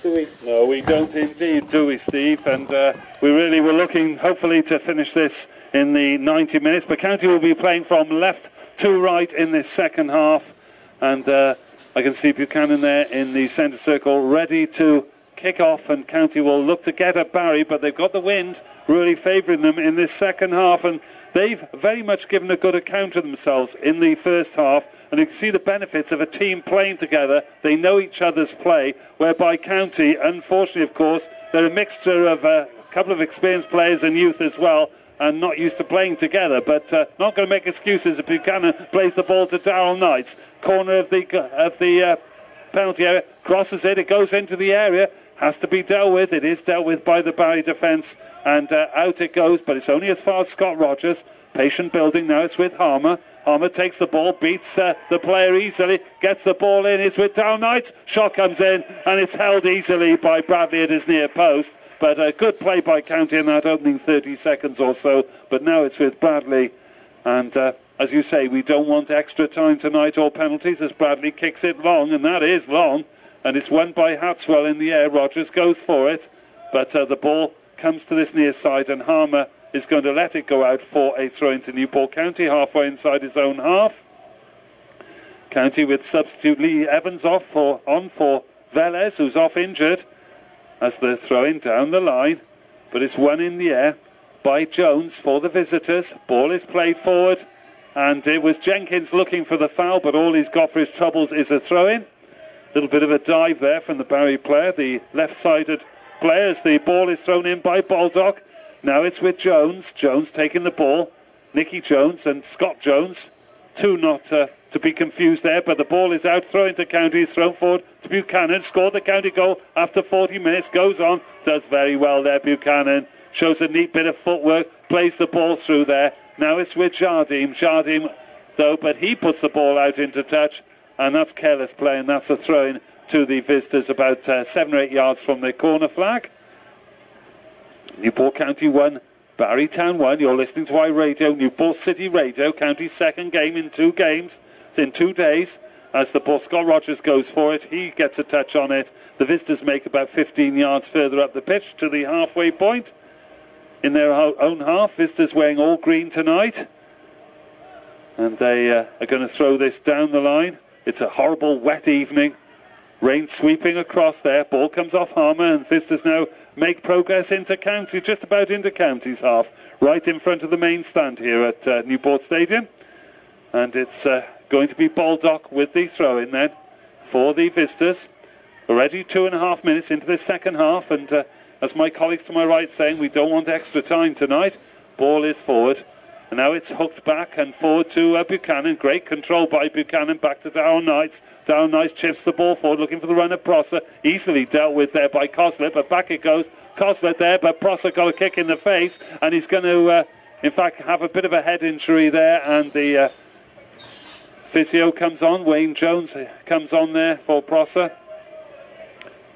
Do we? No, we don't indeed, do we, Steve? And we really were looking, hopefully, to finish this in the 90 minutes. But County will be playing from left to right in this second half. And I can see Buchanan there in the centre circle, ready to kick off. And County will look to get at Barry, but they've got the wind really favouring them in this second half. And they've very much given a good account of themselves in the first half. And you can see the benefits of a team playing together. They know each other's play, whereby County, unfortunately, of course, they're a mixture of a couple of experienced players and youth as well, and not used to playing together. But not going to make excuses if Buchanan plays the ball to Darrell Knights. Corner of the penalty area, crosses it, it goes into the area, has to be dealt with. It is dealt with by the Barry defence, and out it goes, but it's only as far as Scott Rogers. Patient building, now it's with Harmer. Harmer takes the ball, beats the player easily, gets the ball in, it's with Darrell Knights, shot comes in, and it's held easily by Bradley at his near post. But a good play by County in that opening 30 seconds or so, but now it's with Bradley. And as you say, we don't want extra time tonight or penalties as Bradley kicks it long, and that is long, and it's won by Hatswell in the air. Rogers goes for it, but the ball comes to this near side, and Harmer is going to let it go out for a throw into Newport County, halfway inside his own half. County with substitute Lee Evans on for Velez, who's off injured, as they're throwing down the line, but it's won in the air by Jones for the visitors. Ball is played forward, and it was Jenkins looking for the foul, but all he's got for his troubles is a throw-in. A little bit of a dive there from the Barry player, the left-sided player, as the ball is thrown in by Baldock. Now it's with Jones. Jones taking the ball. Nicky Jones and Scott Jones. Two not to be confused there, but the ball is out, thrown to County, thrown forward to Buchanan. Scored the County goal after 40 minutes. Goes on, does very well there, Buchanan. Shows a neat bit of footwork, plays the ball through there. Now it's with Jardim. Jardim, though, but he puts the ball out into touch, and that's careless play, and that's a throw-in to the visitors about 7 or 8 yards from their corner flag. Newport County 1, Barry Town 1. You're listening to iRadio, Newport City Radio. County's second game in 2 games. It's in 2 days. As the ball, Scott Rogers goes for it. He gets a touch on it. The visitors make about 15 yards further up the pitch to the halfway point. In their own half, visitors wearing all green tonight. And they are going to throw this down the line. It's a horrible wet evening. Rain sweeping across there. Ball comes off Harmer, and visitors now make progress into County, just about into County's half, right in front of the main stand here at Newport Stadium. And it's going to be Baldock with the throw-in then for the visitors. Already 2.5 minutes into the second half, and as my colleagues to my right saying, we don't want extra time tonight. Ball is forward, and now it's hooked back and forward to Buchanan. Great control by Buchanan, back to Darrell Knights. Darrell Knights chips the ball forward, looking for the run of Prosser. Easily dealt with there by Coslet, but back it goes. Coslet there, but Prosser got a kick in the face, and he's going to, in fact, have a bit of a head injury there, and the physio comes on. Wayne Jones comes on there for Prosser,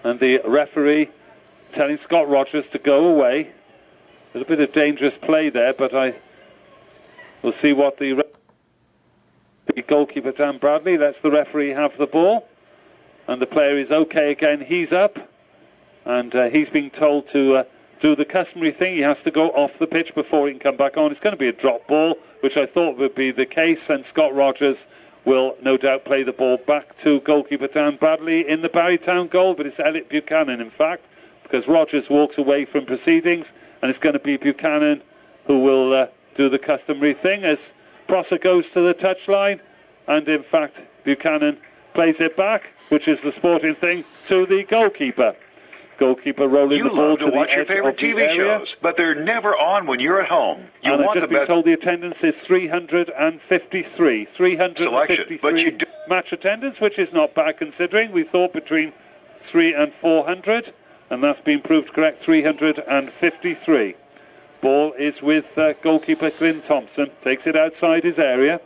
and the referee telling Scott Rogers to go away. A little bit of dangerous play there, but we'll see what the goalkeeper, Dan Bradley, lets the referee have the ball, and the player is okay again. He's up, and he's being told to do the customary thing. He has to go off the pitch before he can come back on. It's going to be a drop ball, which I thought would be the case, and Scott Rogers will no doubt play the ball back to goalkeeper Dan Bradley in the Barrytown goal, but it's Elliot Buchanan, in fact, because Rogers walks away from proceedings, and it's going to be Buchanan who will do the customary thing as Prosser goes to the touchline, and in fact Buchanan plays it back, which is the sporting thing, to the goalkeeper. Goalkeeper rolling the ball to the edge of the area. You love to watch your favorite TV shows, but they're never on when you're at home. You want the best. I've just been told the attendance is 353. 353 but you match attendance, which is not bad considering. We thought between 300 and 400, and that's been proved correct. 353. Ball is with goalkeeper Glyn Thompson. Takes it outside his area.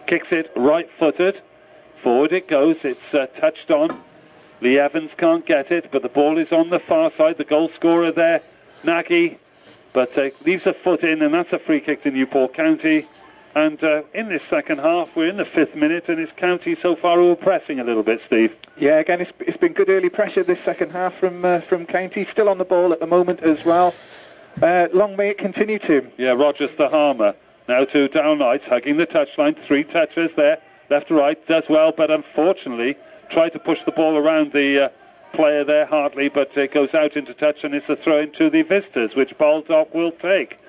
Kicks it right-footed. Forward it goes. It's touched on. Lee Evans can't get it, but the ball is on the far side. The goal scorer there, Nagy, but leaves a foot in, and that's a free kick to Newport County. And in this second half, we're in the 5th minute, and it's County so far who are pressing a little bit, Steve. Yeah, again, it's been good early pressure this second half from County. Still on the ball at the moment as well. Long may it continue to. Yeah, Rogers to Harmer. Now to Down Knights, hugging the touchline. 3 touches there, left to right, does well, but unfortunately tried to push the ball around the player there, Hartley, but it goes out into touch, and it's a throw into the Visitors, which Baldock will take.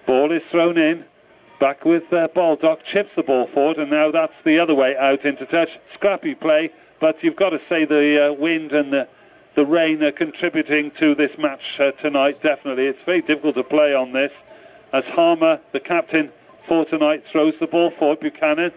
Ball is thrown in. Back with Baldock, chips the ball forward, and now that's the other way out into touch. Scrappy play, but you've got to say the wind and the rain are contributing to this match tonight, definitely. It's very difficult to play on this. As Harmer, the captain for tonight, throws the ball forward. Buchanan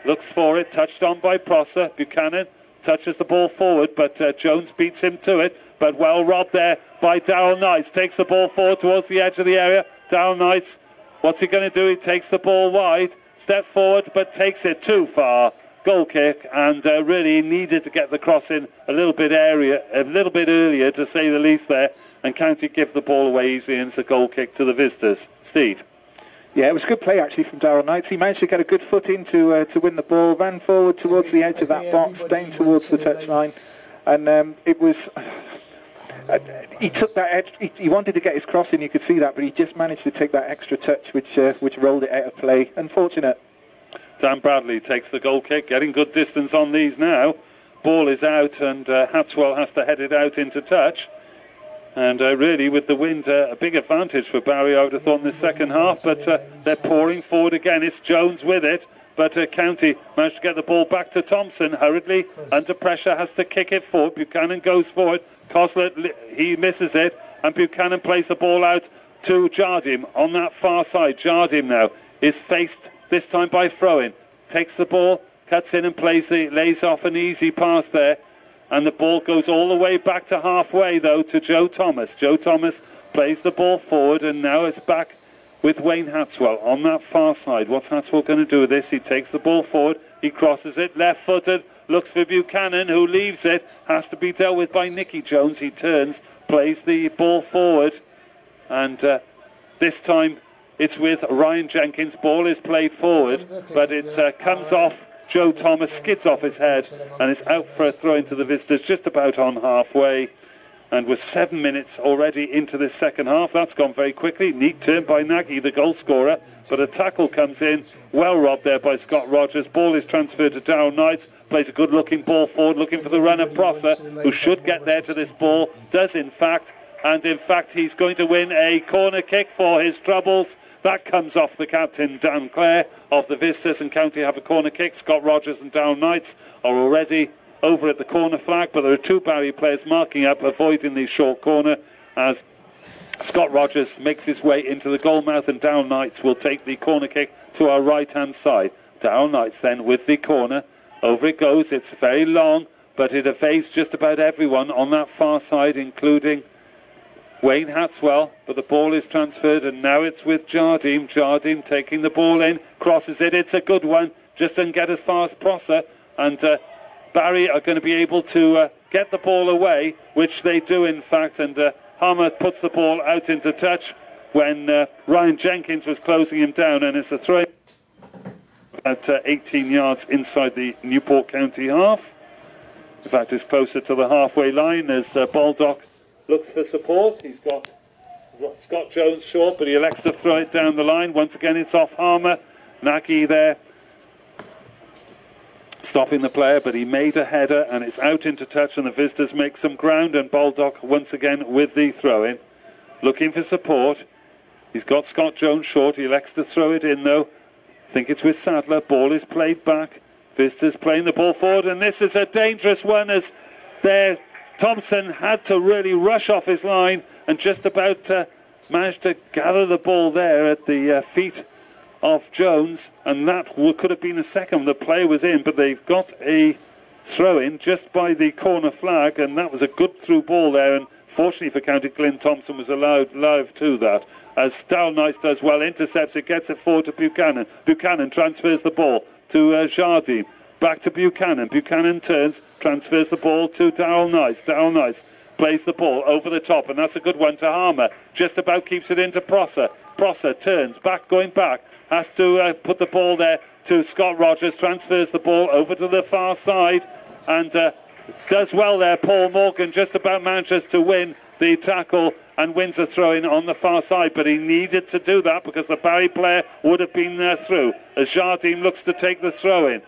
looks for it, touched on by Prosser. Buchanan touches the ball forward, but Jones beats him to it. But well robbed there by Darrell Knights. Takes the ball forward towards the edge of the area. Darrell Knights, what's he going to do? He takes the ball wide, steps forward, but takes it too far. Goal kick, and really needed to get the cross in a little bit earlier, to say the least there. And County give the ball away easily, and it's a goal kick to the Visitors. Steve. Yeah, it was a good play actually from Darrell Knights. He managed to get a good foot in to win the ball, ran forward towards the edge of that box, down towards the touchline, and it was... he took that edge, he wanted to get his cross in, you could see that, but he just managed to take that extra touch which rolled it out of play. Unfortunate. Dan Bradley takes the goal kick, getting good distance on these now. Ball is out, and Hatswell has to head it out into touch. And really, with the wind, a big advantage for Barry, I would have thought, in the second half. But they're pouring forward again. It's Jones with it. But County managed to get the ball back to Thompson. Hurriedly, under pressure, has to kick it forward. Buchanan goes forward. Coslet, he misses it. And Buchanan plays the ball out to Jardim on that far side. Jardim now is faced this time by Throwin. Takes the ball, cuts in and lays off an easy pass there. And the ball goes all the way back to halfway, though, to Joe Thomas. Joe Thomas plays the ball forward, and now it's back with Wayne Hatswell on that far side. What's Hatswell going to do with this? He takes the ball forward, he crosses it, left-footed, looks for Buchanan, who leaves it, has to be dealt with by Nicky Jones. He turns, plays the ball forward, and this time it's with Ryan Jenkins. Ball is played forward, but it comes off. Joe Thomas skids off his head and is out for a throw into the Visitors just about on halfway. And with 7 minutes already into this second half, that's gone very quickly. Neat turn by Nagy, the goal scorer, but a tackle comes in. Well robbed there by Scott Rogers. Ball is transferred to Darrell Knights. Plays a good-looking ball forward, looking for the runner Prosser, who should get there to this ball. Does in fact, and in fact he's going to win a corner kick for his troubles. That comes off the captain, Dan Clare, of the Visitors, and County have a corner kick. Scott Rogers and Darrell Knights are already over at the corner flag, but there are 2 Barry players marking up, avoiding the short corner, as Scott Rogers makes his way into the goal mouth, and Darrell Knights will take the corner kick to our right-hand side. Darrell Knights then with the corner. Over it goes. It's very long, but it evades just about everyone on that far side, including Wayne Hatswell, but the ball is transferred, and now it's with Jardim. Jardim taking the ball in, crosses it. It's a good one, just doesn't get as far as Prosser, and Barry are going to be able to get the ball away, which they do in fact, and Harmer puts the ball out into touch when Ryan Jenkins was closing him down, and it's a throw at 18 yards inside the Newport County half. In fact, it's closer to the halfway line as Baldock looks for support. He's got Scott Jones short, but he elects to throw it down the line. Once again, it's off Harmer. Nagy there stopping the player, but he made a header, and it's out into touch, and the Visitors make some ground, and Baldock once again with the throw-in. Looking for support. He's got Scott Jones short. He elects to throw it in, though. I think it's with Sadler. Ball is played back. Visitors playing the ball forward, and this is a dangerous one as there Thompson had to really rush off his line and just about managed to gather the ball there at the feet of Jones, and that could have been a second. The play was in, but they've got a throw-in just by the corner flag, and that was a good through ball there, and fortunately for County, Glyn Thompson was allowed live to that. As Darrell Knights does well, intercepts it, gets it forward to Buchanan. Buchanan transfers the ball to Jardim. Back to Buchanan. Buchanan turns, transfers the ball to Darrell Knights. Darrell Knights plays the ball over the top, and that's a good one to Harmer. Just about keeps it into Prosser. Prosser turns back, going back, has to put the ball there to Scott Rogers, transfers the ball over to the far side, and does well there. Paul Morgan just about manages to win the tackle and wins a throw-in on the far side, but he needed to do that because the Barry player would have been through, as Jardim looks to take the throw-in.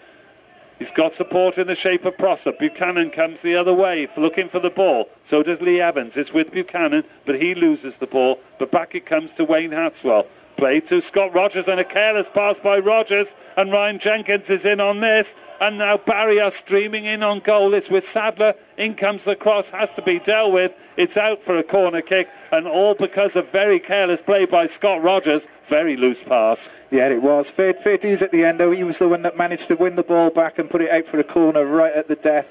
He's got support in the shape of Prosser. Buchanan comes the other way, looking for the ball. So does Lee Evans. It's with Buchanan, but he loses the ball. But back it comes to Wayne Hatswell. Play to Scott Rogers, and a careless pass by Rogers. And Ryan Jenkins is in on this. And now Barry are streaming in on goal. It's with Sadler. In comes the cross. Has to be dealt with. It's out for a corner kick. And all because of very careless play by Scott Rogers. Very loose pass. Yeah, it was. Fair dues at the end, though. He was the one that managed to win the ball back and put it out for a corner right at the death.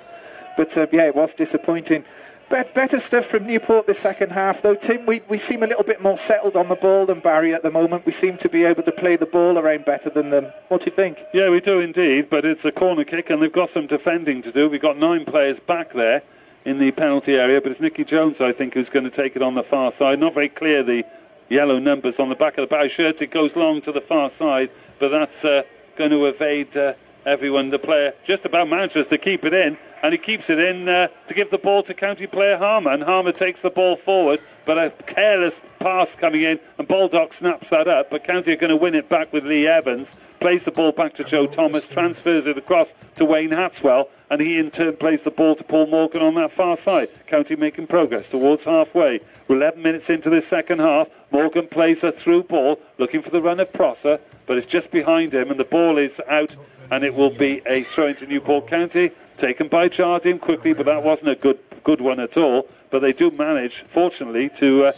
But, yeah, it was disappointing. Better stuff from Newport this second half, though. Tim, we seem a little bit more settled on the ball than Barry at the moment. We seem to be able to play the ball around better than them. What do you think? Yeah, we do indeed, but it's a corner kick and they've got some defending to do. We've got 9 players back there in the penalty area, but it's Nicky Jones, I think, who's going to take it on the far side. Not very clear, the yellow numbers on the back of the Barry shirts. It goes long to the far side, but that's going to evade everyone. The player just about manages to keep it in, and he keeps it in to give the ball to county player Harmer, and Harmer takes the ball forward, but a careless pass coming in, and Baldock snaps that up, but county are going to win it back with Lee Evans, plays the ball back to Joe Thomas, transfers it across to Wayne Hatswell, and he in turn plays the ball to Paul Morgan on that far side. County making progress towards halfway. We're 11 minutes into this second half. Morgan plays a through ball, looking for the run of Prosser, but it's just behind him, and the ball is out, and it will be a throw into Newport County, taken by Jardim quickly, but that wasn't a good one at all. But they do manage, fortunately, to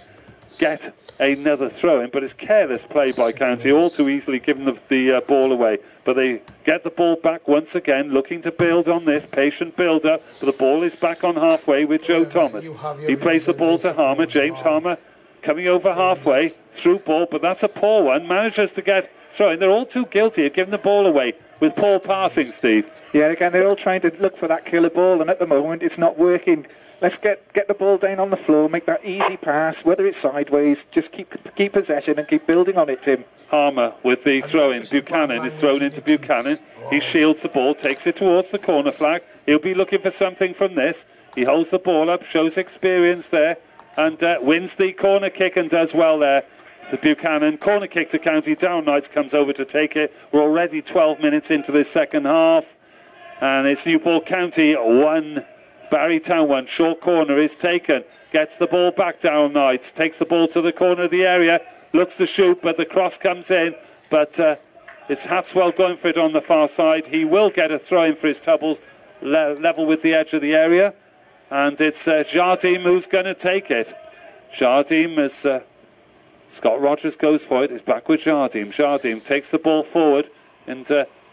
get another throw-in, but it's careless play by County, all too easily giving the ball away. But they get the ball back once again, looking to build on this, patient build-up, but the ball is back on halfway with Joe Thomas. He plays the ball to Harmer, James Harmer, coming over halfway, through ball, but that's a poor one, manages to get throw-in. They're all too guilty of giving the ball away, with poor passing, Steve. Yeah, again, they're all trying to look for that killer ball, and at the moment it's not working. Let's get the ball down on the floor, make that easy pass, whether it's sideways, just keep possession and keep building on it, Tim. Harmer with the throw-in. Buchanan is thrown into Buchanan. He shields the ball, takes it towards the corner flag. He'll be looking for something from this. He holds the ball up, shows experience there, and wins the corner kick and does well there. The Buchanan corner kick to County. Down Knights comes over to take it. We're already 12 minutes into this second half, and it's Newport County 1, Barry Town 1. Short corner is taken. Gets the ball back. Down Knights takes the ball to the corner of the area. Looks to shoot, but the cross comes in. But it's Hatswell going for it on the far side. He will get a throw in for his Tubbles, level with the edge of the area, and it's Jardim who's going to take it. Jardim is. Scott Rogers goes for it. It's back with Jardim. Jardim takes the ball forward and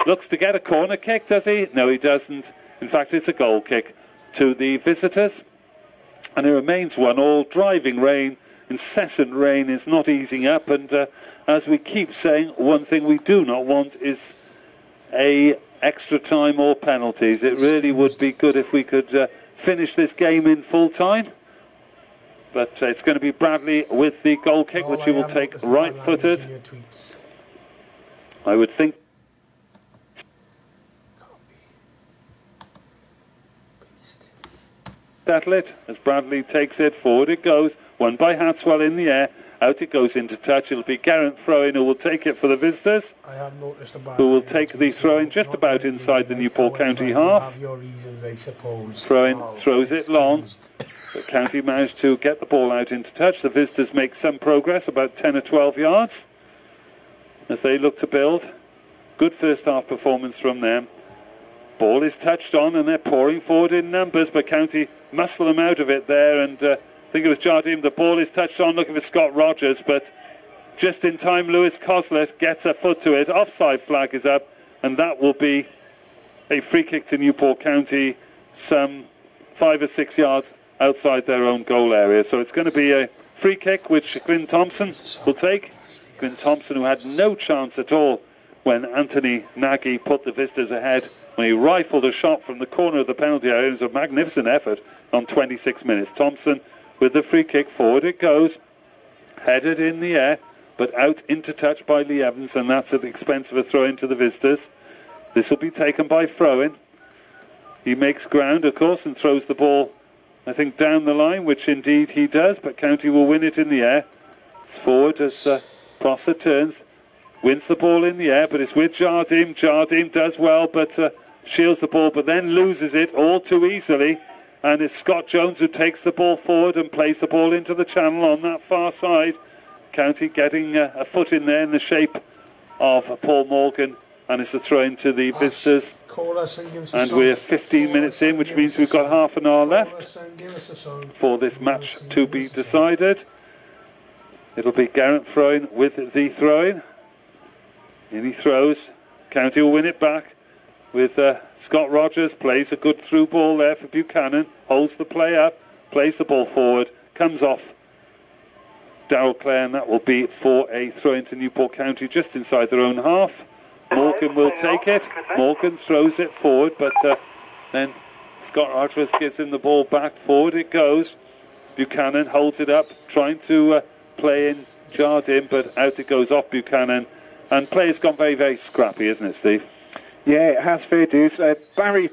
looks to get a corner kick, does he? No, he doesn't. In fact, it's a goal kick to the visitors. And it remains 1-1. Driving rain, incessant rain is not easing up. And as we keep saying, one thing we do not want is a extra time or penalties. It really would be good if we could finish this game in full time. But it's going to be Bradley with the goal kick, which he will take right-footed. I would think. Settle it as Bradley takes it forward. It goes. Won by Hatswell in the air. Out it goes into touch. It'll be Garrett throwing who will take it for the visitors. Who will take the throw-in just about inside the Newport County half. Throw-in throws it long. But County managed to get the ball out into touch. The visitors make some progress, about 10 or 12 yards, as they look to build. Good first half performance from them. Ball is touched on and they're pouring forward in numbers, but County muscle them out of it there. And I think it was Jardim. The ball is touched on, looking for Scott Rogers, but just in time Lewis Coslet gets a foot to it. Offside flag is up, and that will be a free kick to Newport County, some 5 or 6 yards outside their own goal area. So it's going to be a free kick which Glyn Thompson will take. Glyn Thompson, who had no chance at all when Anthony Nagy put the visitors ahead, when he rifled a shot from the corner of the penalty area. It was a magnificent effort on 26 minutes. Thompson with the free kick. Forward it goes, headed in the air but out into touch by Lee Evans, and that's at the expense of a throw into the visitors. This will be taken by Throw-in. He makes ground, of course, and throws the ball, I think, down the line, which indeed he does, but County will win it in the air. It's forward as Prosser turns, wins the ball in the air, but it's with Jardim. Jardim does well, but shields the ball, but then loses it all too easily. And it's Scott Jones who takes the ball forward and plays the ball into the channel on that far side. County getting a foot in there in the shape of Paul Morgan, and it's a throw into the visitors. And we're 15 minutes in, which means we've got half an hour left for this match to be decided. It'll be Garrett throwing with the throwing. In he throws. County will win it back with Scott Rogers. Plays a good through ball there for Buchanan. Holds the play up. Plays the ball forward. Comes off Darrell Clare, and that will be for a throw into Newport County just inside their own half. Morgan will take it. Morgan throws it forward, but then Scott Rogers gives him the ball back. Forward it goes. Buchanan holds it up, trying to play in Jardim, but out it goes off Buchanan. And play's gone very, very scrappy, isn't it, Steve? Yeah, it has, fair dues. Barry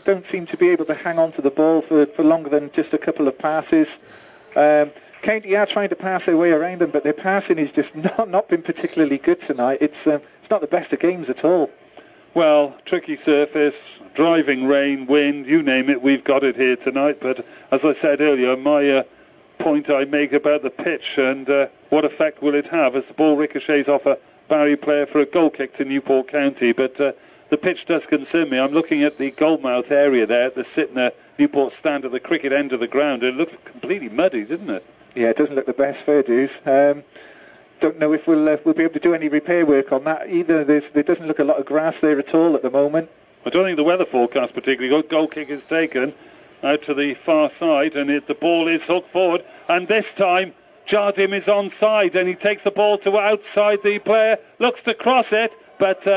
don't seem to be able to hang on to the ball for longer than just a couple of passes. County are trying to pass their way around them, but their passing is just not been particularly good tonight. It's not the best of games at all. Well, tricky surface, driving rain, wind, you name it, we've got it here tonight. But as I said earlier, my point I make about the pitch and what effect will it have as the ball ricochets off a Barry player for a goal kick to Newport County. But the pitch does concern me. I'm looking at the goalmouth area there at the Sytner Newport stand at the cricket end of the ground. It looks completely muddy, doesn't it? Yeah, it doesn't look the best, fair dues. Don't know if we'll be able to do any repair work on that either. There doesn't look a lot of grass there at all at the moment. I don't think the weather forecast particularly good. Goal kick is taken out to the far side, and the ball is hooked forward. And this time, Jardim is onside, and he takes the ball to outside the player, looks to cross it, but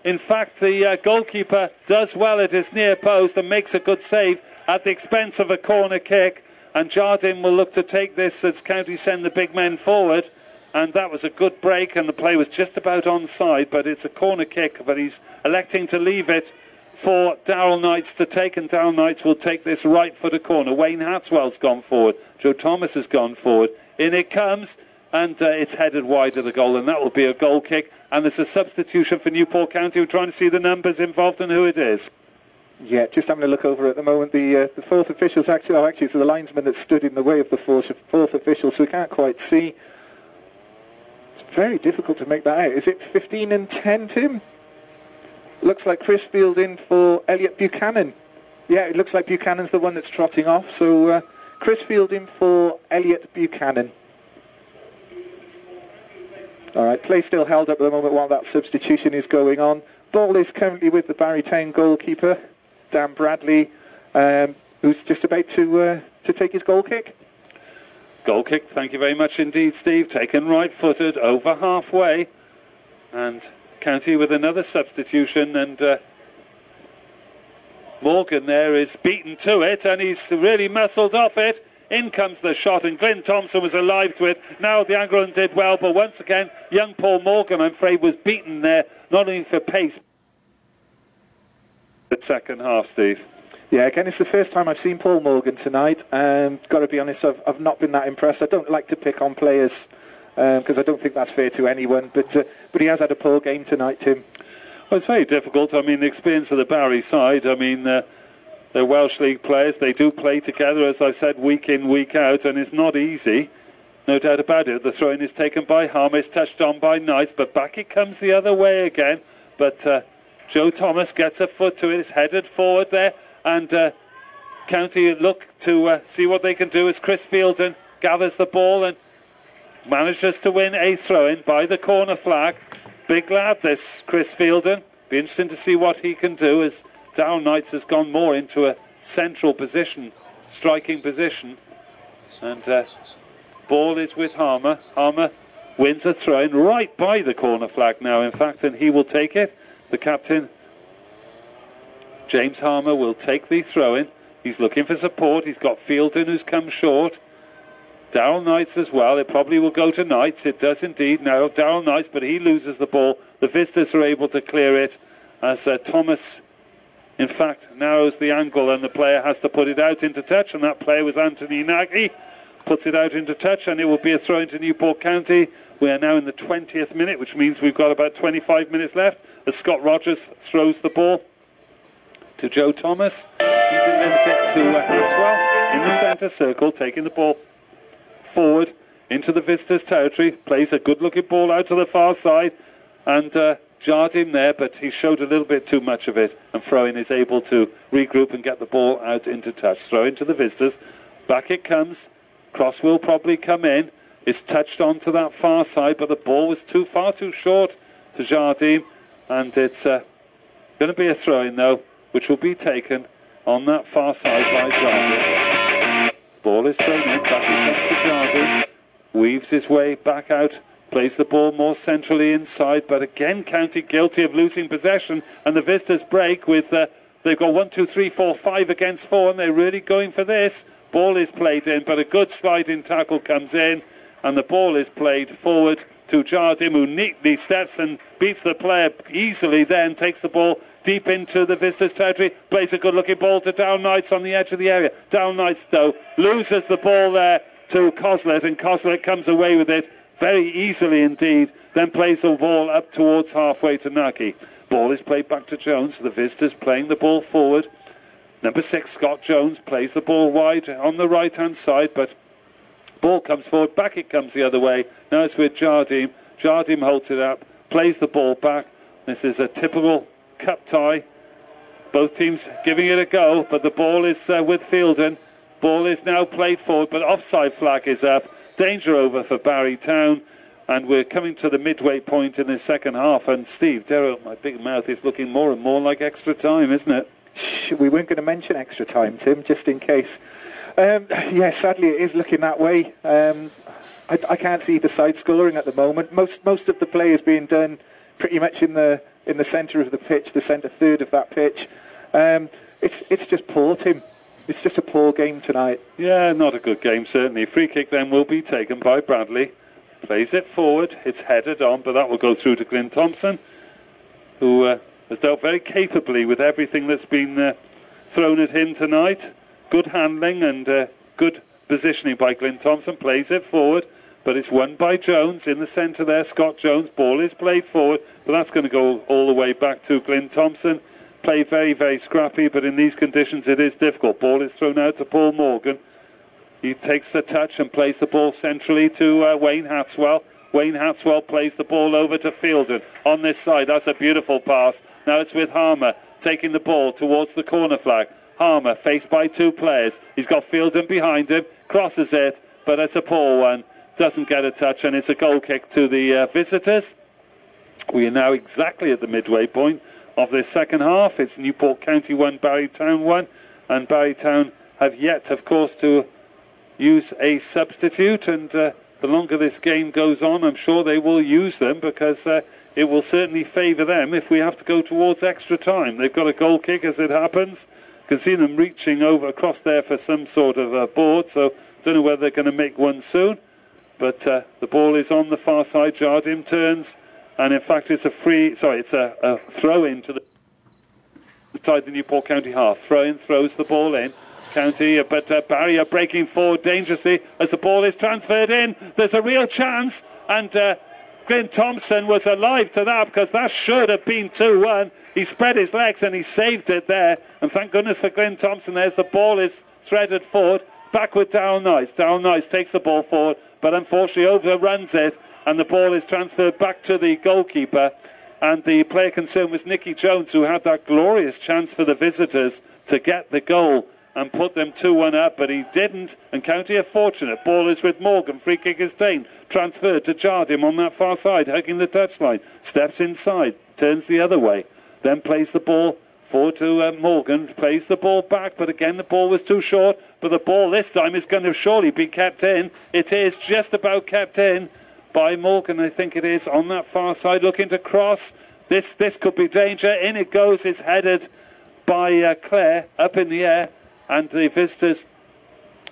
in fact the goalkeeper does well at his near post and makes a good save at the expense of a corner kick. And Jardim will look to take this as County send the big men forward. And that was a good break, and the play was just about onside, but it's a corner kick, but he's electing to leave it for Darrell Knights to take, and Darrell Knights will take this right footer corner. Wayne Hatswell's gone forward. Joe Thomas has gone forward. In it comes, and it's headed wide of the goal, and that will be a goal kick. And there's a substitution for Newport County. We're trying to see the numbers involved and who it is. Yeah, just having a look over at the moment. The fourth official's it's the linesman that stood in the way of the fourth official, so we can't quite see. It's very difficult to make that out. Is it 15 and 10, Tim? Looks like Chris Field in for Elliot Buchanan. Yeah, it looks like Buchanan's the one that's trotting off, so Chris Field in for Elliot Buchanan. All right, play still held up at the moment while that substitution is going on. Ball is currently with the Barry Town goalkeeper, Dan Bradley, who's just about to take his goal kick. Goal kick, thank you very much indeed, Steve. Taken right-footed, over halfway. And County with another substitution, and Morgan there is beaten to it, and he's really muscled off it. In comes the shot, and Glyn Thompson was alive to it. Now the Angron did well, but once again, young Paul Morgan, I'm afraid, was beaten there, not only for pace, the second half, Steve. Yeah, again, it's the first time I've seen Paul Morgan tonight. Got to be honest, I've not been that impressed. I don't like to pick on players because I don't think that's fair to anyone. But he has had a poor game tonight, Tim. Well, it's very difficult. I mean, the experience of the Barry side. I mean, they're Welsh League players. They do play together, as I said, week in, week out, and it's not easy. No doubt about it. The throw-in is taken by Harmer. It's touched on by Knights, but back it comes the other way again. But Joe Thomas gets a foot to it. It's headed forward there. And County look to see what they can do as Chris Fielden gathers the ball and manages to win a throw-in by the corner flag. Big lad, this Chris Fielden. Be interesting to see what he can do as Darrell Knights has gone more into a central position, striking position. And ball is with Harmer. Harmer wins a throw-in right by the corner flag now, in fact, and he will take it. The captain, James Harmer, will take the throw-in. He's looking for support. He's got Fielden, who's come short. Darrell Knights as well. It probably will go to Knights. It does indeed now. Darrell Knights, but he loses the ball. The visitors are able to clear it as Thomas, in fact, narrows the angle, and the player has to put it out into touch, and that player was Anthony Nagy. Puts it out into touch, and it will be a throw into Newport County. We are now in the 20th minute, which means we've got about 25 minutes left as Scott Rogers throws the ball to Joe Thomas. He delivers it to Hatswell in the centre circle, taking the ball forward into the visitors' territory. Plays a good-looking ball out to the far side, and jarred him there, but he showed a little bit too much of it, and Throw-in is able to regroup and get the ball out into touch. Throw into the visitors. Back it comes. Cross will probably come in. It's touched onto that far side, but the ball was far too short for Jardim, and it's going to be a throw-in, though, which will be taken on that far side by Jardim. Ball is thrown in. Back it comes to Jardim. Weaves his way back out. Plays the ball more centrally inside, but again County guilty of losing possession, and the visitors break with they've got 1, 2, 3, 4, 5 against 4, and they're really going for this. Ball is played in, but a good sliding tackle comes in, and the ball is played forward to Jardim, who neatly steps and beats the player easily, then takes the ball deep into the visitors' territory, plays a good-looking ball to Darrell Knights on the edge of the area. Darrell Knights, though, loses the ball there to Coslet, and Coslet comes away with it very easily indeed, then plays the ball up towards halfway to Nagy. Ball is played back to Jones, the visitors playing the ball forward. Number 6, Scott Jones, plays the ball wide on the right-hand side, but ball comes forward, back it comes the other way. Now it's with Jardim. Jardim holds it up, plays the ball back. This is a typical cup tie. Both teams giving it a go, but the ball is with Fielden. Ball is now played forward, but offside flag is up. Danger over for Barry Town, and we're coming to the midway point in the second half. And Steve, Darrell, my big mouth is looking more and more like extra time, isn't it? Shh, we weren't going to mention extra time, Tim, just in case. Yeah, sadly it is looking that way. I can't see the side scoring at the moment. Most of the play is being done pretty much in the centre of the pitch, the centre third of that pitch. It's just poor, Tim. It's just a poor game tonight. Yeah, not a good game, certainly. Free kick then will be taken by Bradley. Plays it forward. It's headed on, but that will go through to Glyn Thompson, who has dealt very capably with everything that's been thrown at him tonight. Good handling and good positioning by Glyn Thompson. Plays it forward, but it's won by Jones in the centre there. Scott Jones. Ball is played forward, but that's going to go all the way back to Glyn Thompson. Played very, very scrappy, but in these conditions it is difficult. Ball is thrown out to Paul Morgan. He takes the touch and plays the ball centrally to Wayne Hatswell. Wayne Hatswell plays the ball over to Fielden on this side. That's a beautiful pass. Now it's with Harmer taking the ball towards the corner flag. Harmer faced by 2 players. He's got Fielden behind him, crosses it, but it's a poor one. Doesn't get a touch, and it's a goal kick to the visitors. We are now exactly at the midway point of this second half. It's Newport County 1, Barry Town 1, and Barry Town have yet, of course, to use a substitute, and the longer this game goes on, I'm sure they will use them, because it will certainly favour them if we have to go towards extra time. They've got a goal kick as it happens. You can see them reaching over across there for some sort of board, so don't know whether they're going to make one soon, but the ball is on the far side. Jardim turns, and in fact it's a throw in to the side of the Newport County half. Throw in, throws the ball in. County, but Barry are breaking forward dangerously as the ball is transferred in. There's a real chance, and Glyn Thompson was alive to that, because that should have been 2-1. He spread his legs and he saved it there, and thank goodness for Glyn Thompson. There's the ball is threaded forward, back with Darrell Knights. Darrell Knights takes the ball forward, but unfortunately overruns it, and the ball is transferred back to the goalkeeper, and the player concerned was Nicky Jones, who had that glorious chance for the visitors to get the goal and put them 2-1 up, but he didn't, and County are fortunate. Ball is with Morgan. Free kick is taken, transferred to Jardim on that far side, hugging the touchline. Steps inside, turns the other way, then plays the ball forward to Morgan, plays the ball back, but again the ball was too short, but the ball this time is going to surely be kept in. It is just about kept in by Morgan, I think it is, on that far side, looking to cross. This could be danger. In it goes. It's headed by Clare up in the air, and the visitors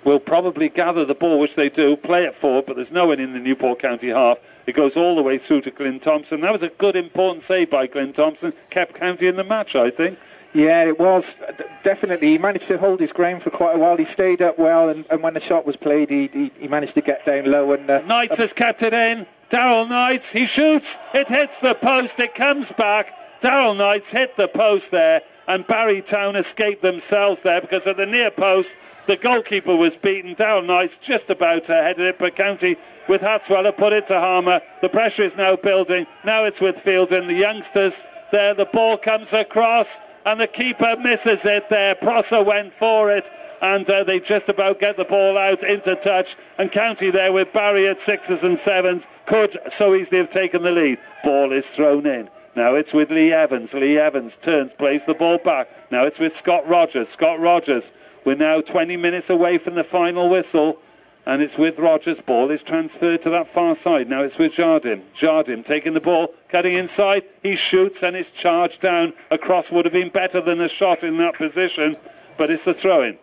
will probably gather the ball, which they do, play it forward, but there's no one in the Newport County half. It goes all the way through to Glyn Thompson. That was a good, important save by Glyn Thompson. Kept County in the match, I think. Yeah, it was. Definitely. He managed to hold his ground for quite a while. He stayed up well, and when the shot was played, he managed to get down low. And Knights has kept it in. Darryl Knights, he shoots. It hits the post. It comes back. Darryl Knights hit the post there, and Barry Town escaped themselves there because at the near post, the goalkeeper was beaten. Darryl Knights just about to head it, but County with Hatswell put it to Harmer. The pressure is now building. Now it's with Fielden. The youngsters there. The ball comes across, and the keeper misses it there. Prosser went for it, and they just about get the ball out into touch. And County there with Barry at 6s and 7s could so easily have taken the lead. Ball is thrown in. Now it's with Lee Evans. Lee Evans turns, plays the ball back. Now it's with Scott Rogers. Scott Rogers. We're now 20 minutes away from the final whistle, and it's with Rogers. Ball is transferred to that far side. Now it's with Jardim. Jardim taking the ball, cutting inside. He shoots, and it's charged down. A cross would have been better than a shot in that position, but it's a throw-in.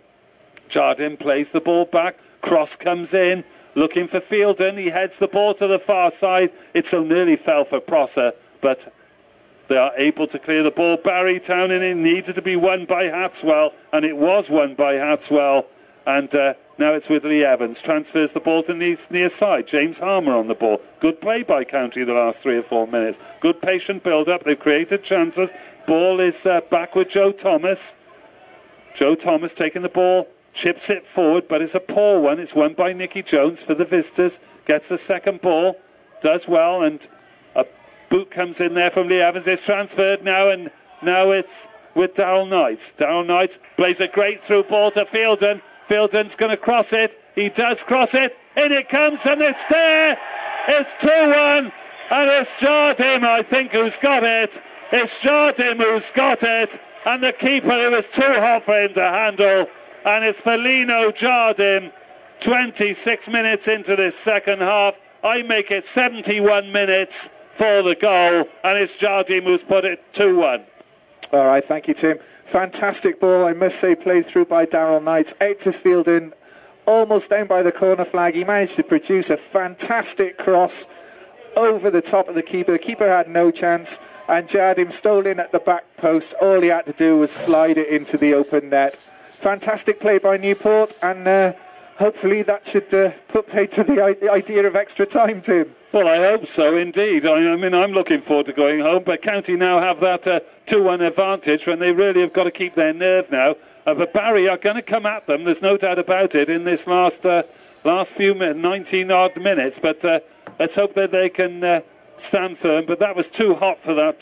Jardim plays the ball back. Cross comes in, looking for Fielden. He heads the ball to the far side. It so nearly fell for Prosser, but they are able to clear the ball. Barry Town, and it needed to be won by Hatswell, and it was won by Hatswell. And now it's with Lee Evans. Transfers the ball to the near side. James Harmer on the ball. Good play by County the last 3 or 4 minutes. Good patient build-up. They've created chances. Ball is back with Joe Thomas. Joe Thomas taking the ball. Chips it forward, but it's a poor one. It's won by Nicky Jones for the visitors. Gets the second ball. Does well, and a boot comes in there from Lee Evans. It's transferred now, and now it's with Darryl Knights. Darryl Knights plays a great through ball to Fielden. Fielden's going to cross it. He does cross it. In it comes, and it's there. It's 2-1, and it's Jardim, I think, who's got it. It's Jardim who's got it, and the keeper, it was too hot for him to handle. And it's Felino Jardim, 26 minutes into this second half. I make it 71 minutes for the goal, and it's Jardim who's put it 2-1. All right, thank you, Tim. Fantastic ball, I must say, played through by Darryl Knights, out to Fielden, almost down by the corner flag. He managed to produce a fantastic cross over the top of the keeper. The keeper had no chance, and Jardim stole in at the back post. All he had to do was slide it into the open net. Fantastic play by Newport, and hopefully that should put paid to the idea of extra time, Tim. Well, I hope so, indeed. I mean, I'm looking forward to going home, but County now have that 2-1 advantage when they really have got to keep their nerve now. But Barry are going to come at them, there's no doubt about it, in this last few 19-odd minutes. But let's hope that they can stand firm. But that was too hot for that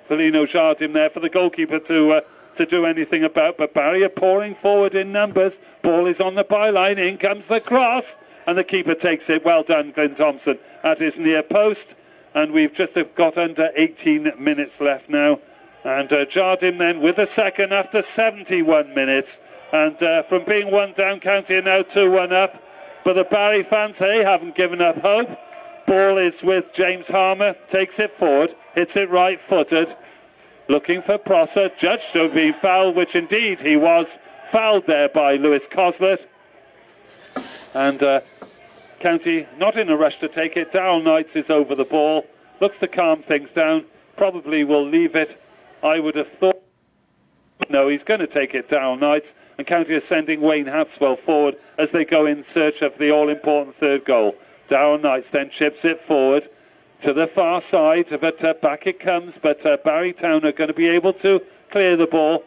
Felino Jardim there, for the goalkeeper to do anything about. But Barry are pouring forward in numbers. Ball is on the byline. In comes the cross, and the keeper takes it. Well done, Glyn Thompson, at his near post. And we've just got under 18 minutes left now. And Jardim then with a second after 71 minutes. And from being 1 down, County are now 2-1 up. But the Barry fans, they haven't given up hope. Ball is with James Harmer. Takes it forward. Hits it right-footed. Looking for Prosser, judged to be fouled, which indeed he was fouled there by Lewis Coslet. And County not in a rush to take it. Darryl Knights is over the ball, looks to calm things down, probably will leave it, I would have thought. No, he's going to take it, Darryl Knights, and County are sending Wayne Hatswell forward as they go in search of the all-important third goal. Darryl Knights then chips it forward to the far side, but back it comes. But Barry Town are going to be able to clear the ball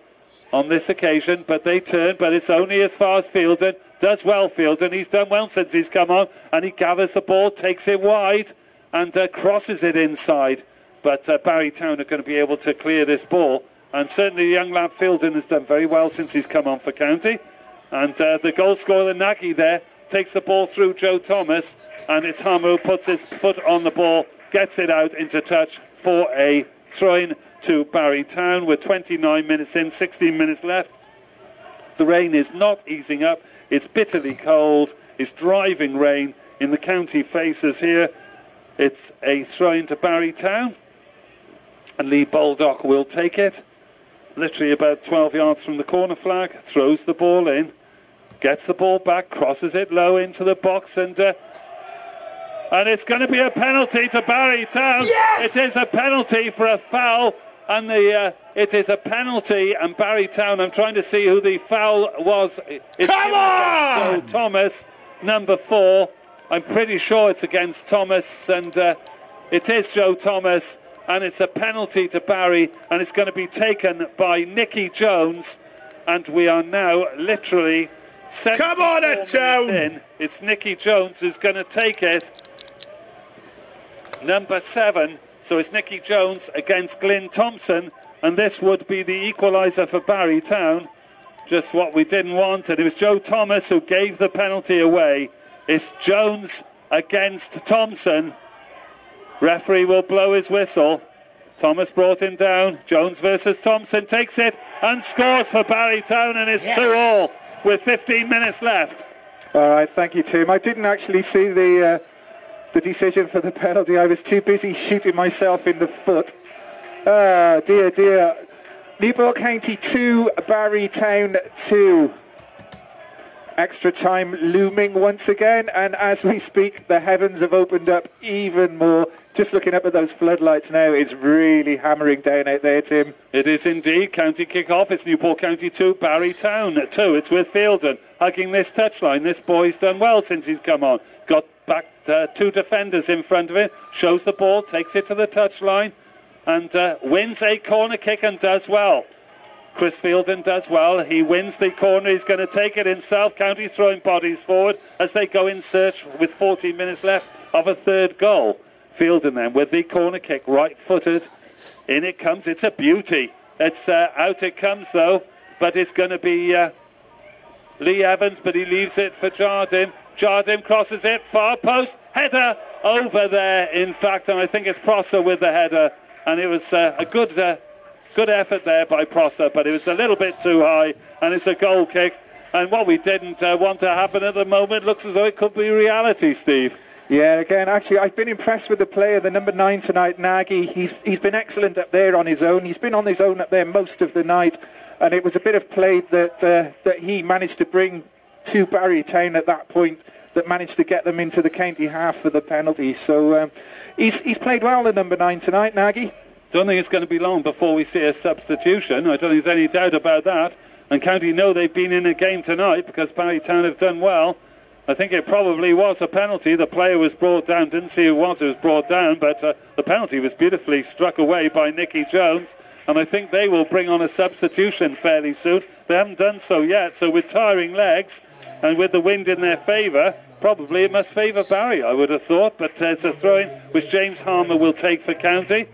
on this occasion, but they turn, but it's only as far as Fielden. Does well, Fielden. He's done well since he's come on, and he gathers the ball, takes it wide, and crosses it inside. But Barry Town are going to be able to clear this ball, and certainly the young lad Fielden has done very well since he's come on for County. And the goal scorer, Nagy, there, takes the ball through Joe Thomas, and it's Hammer who puts his foot on the ball, gets it out into touch for a throw-in to Barry Town with 29 minutes in, 16 minutes left. The rain is not easing up. It's bitterly cold. It's driving rain in the County faces here. It's a throw-in to Barry Town, and Lee Baldock will take it. Literally about 12 yards from the corner flag, throws the ball in. gets the ball back, crosses it low into the box, and it's going to be a penalty to Barry Town. Yes! It is a penalty for a foul, and it is a penalty, and Barry Town, I'm trying to see who the foul was. Come on! Joe Thomas, number 4. I'm pretty sure it's against Thomas, and it is Joe Thomas, and it's a penalty to Barry, and it's going to be taken by Nicky Jones, and we are now literally 74 minutes in. It's Nicky Jones who's going to take it. Number 7, so it's Nicky Jones against Glyn Thompson, and this would be the equaliser for Barry Town. Just what we didn't want, and it was Joe Thomas who gave the penalty away. It's Jones against Thompson. Referee will blow his whistle. Thomas brought him down. Jones versus Thompson, takes it and scores for Barry Town, and it's 2-2 with 15 minutes left. All right, thank you, Tim. I didn't actually see the decision for the penalty. I was too busy shooting myself in the foot. Ah, dear, dear. Newport County 2, Barry Town 2. Extra time looming once again, and as we speak, the heavens have opened up even more. Just looking up at those floodlights now, it's really hammering down out there, Tim. It is indeed. County kick-off. It's Newport County 2, Barry Town 2. It's with Fielden hugging this touchline. This boy's done well since he's come on. Got back 2 defenders in front of him. Shows the ball, takes it to the touchline, and wins a corner kick and does well. Chris Fielden does well. He wins the corner. He's going to take it himself. County throwing bodies forward as they go in search with 14 minutes left of a third goal. Fielden then with the corner kick, right-footed. In it comes. It's a beauty. It's out it comes though, but it's going to be Lee Evans, but he leaves it for Jardim. Jardim crosses it, far post, header over there, in fact, and I think it's Prosser with the header, and it was a good effort there by Prosser, but it was a little bit too high, and it's a goal kick. And what we didn't want to happen at the moment looks as though it could be reality, Steve. Yeah, again, actually, I've been impressed with the player, the number 9 tonight, Nagy. He's been excellent up there on his own. He's been on his own up there most of the night, and it was a bit of play that he managed to bring to Barry Town at that point that managed to get them into the county half for the penalty. So he's played well, the number 9 tonight, Nagy. Don't think it's going to be long before we see a substitution. I don't think there's any doubt about that. And County know they've been in a game tonight because Barry Town have done well. I think it probably was a penalty. The player was brought down. Didn't see who it was brought down, but the penalty was beautifully struck away by Nicky Jones. And I think they will bring on a substitution fairly soon. They haven't done so yet. So with tiring legs and with the wind in their favour, probably it must favour Barry, I would have thought. But it's a throw-in which James Harmer will take for County.